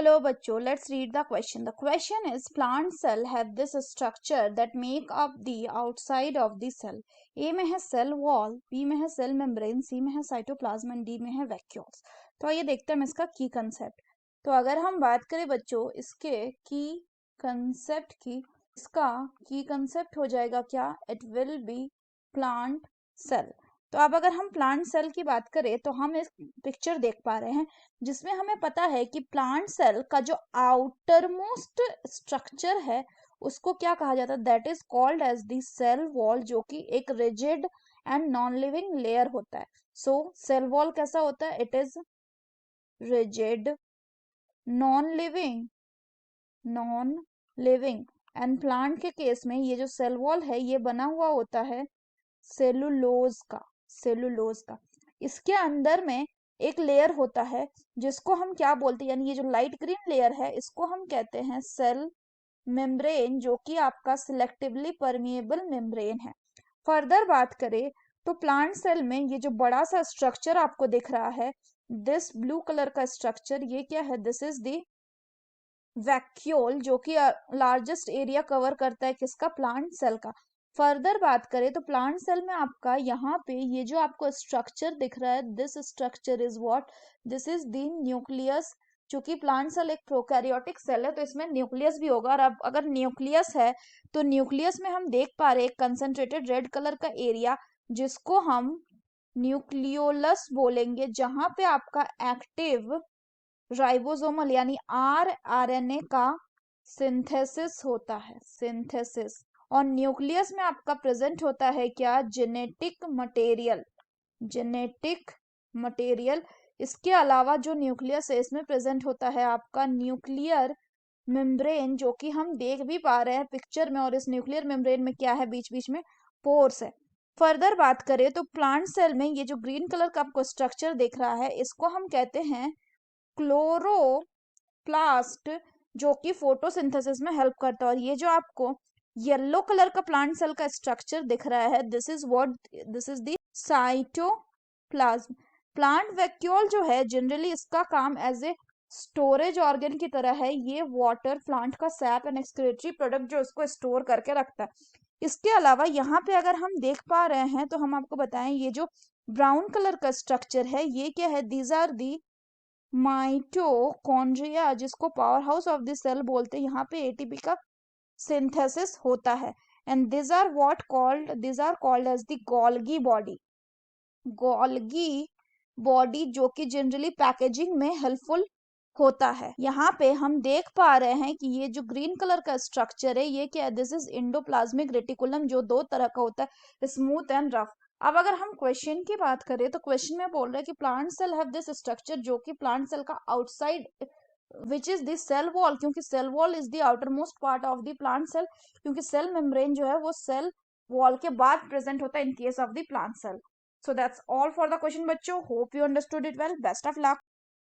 Hello बच्चों, let's read the question. The question is plant cell have this structure that make up the outside of the cell. A में है cell wall, B में है cell membrane, C में है cytoplasm and D में है vacuoles. तो आइए देखते हैं हम इसका की कंसेप्ट. तो अगर हम बात करें बच्चों इसके की कंसेप्ट की, इसका की कंसेप्ट हो जाएगा क्या? It will be plant cell. तो अब अगर हम प्लांट सेल की बात करें तो हम एक पिक्चर देख पा रहे हैं जिसमें हमें पता है कि प्लांट सेल का जो आउटर मोस्ट स्ट्रक्चर है उसको क्या कहा जाता है? That is called as the cell wall, जो कि एक rigid and non living layer होता है. सो सेल वॉल कैसा होता है? It is rigid, non living and plant के केस में ये जो सेल वॉल है ये बना हुआ होता है सेलुलोज का. इसके अंदर में एक लेयर होता है जिसको हम क्या बोलते हैं, यानी ये जो लाइट ग्रीन लेयर है इसको हम कहते हैं सेल मेम्ब्रेन, जो कि आपका सिलेक्टिवली परमिएबल मेम्ब्रेन है. फर्दर बात करें तो प्लांट सेल में ये जो बड़ा सा स्ट्रक्चर आपको दिख रहा है, दिस ब्लू कलर का स्ट्रक्चर, ये क्या है? दिस इज द वैक्यूल, जो कि लार्जेस्ट एरिया कवर करता है किसका? प्लांट सेल का. फर्दर बात करें तो प्लांट सेल में आपका यहाँ पे ये जो आपको स्ट्रक्चर दिख रहा है, this structure is what? This is the nucleus. चूंकि प्लांट सेल एक प्रोकैरियोटिक सेल है तो इसमें न्यूक्लियस भी होगा, और अब अगर न्यूक्लियस है तो न्यूक्लियस में हम देख पा रहे हैं कंसंट्रेटेड रेड कलर का एरिया जिसको हम न्यूक्लियोलस बोलेंगे, जहां पे आपका एक्टिव राइबोसोमल यानी आरएनए का सिंथेसिस होता है, सिंथेसिस. और न्यूक्लियस में आपका प्रेजेंट होता है क्या? Genetic material. इसके अलावा जो न्यूक्लियस है इसमें प्रेजेंट होता है आपका न्यूक्लियर मेम्ब्रेन, जो कि हम देख भी पा रहे हैं पिक्चर में. और इस न्यूक्लियर मेम्ब्रेन में क्या है? बीच बीच में पोर्स है. फर्दर बात करें तो प्लांट सेल में ये जो ग्रीन कलर का आपको स्ट्रक्चर दिख रहा है इसको हम कहते हैं क्लोरोप्लास्ट, जो कि फोटोसिंथेसिस में हेल्प करता है. और ये जो आपको येलो कलर का प्लांट सेल का स्ट्रक्चर दिख रहा है, this is the cytoplasm. Plant vacuole जो है जनरली इसका काम एज ए स्टोरेज ऑर्गन की तरह है. ये वाटर, प्लांट का सैप एंड एक्सक्रीटरी प्रोडक्ट जो इसको स्टोर करके रखता है. इसके अलावा यहाँ पे अगर हम देख पा रहे हैं तो हम आपको बताएं ये जो ब्राउन कलर का स्ट्रक्चर है ये क्या है? दीज आर दी माइटोकॉन्ड्रिया, जिसको power house of the cell बोलते हैं. यहाँ पे एटीपी का सिंथेसिस होता है. And this are called as the Golgi body, जो कि जनरली पैकेजिंग में हेल्पफुल होता है. यहाँ पे हम देख पा रहे हैं कि ये जो ग्रीन कलर का स्ट्रक्चर है ये क्या है? दिस इज एंडोप्लाज्मिक रेटिकुलम, जो दो तरह का होता है, स्मूथ एंड रफ. अब अगर हम क्वेश्चन की बात करें तो क्वेश्चन में बोल रहा है कि plant cell have this structure, जो कि प्लांट सेल का outside which is the cell wall, क्योंकि cell wall is the outer most part of the plant cell, क्योंकि सेल मेम्ब्रेन जो है वो सेल वॉल के बाद प्रेजेंट होता है in case of the plant cell. So that's all for the question बच्चों. Hope you understood it well. Best of luck.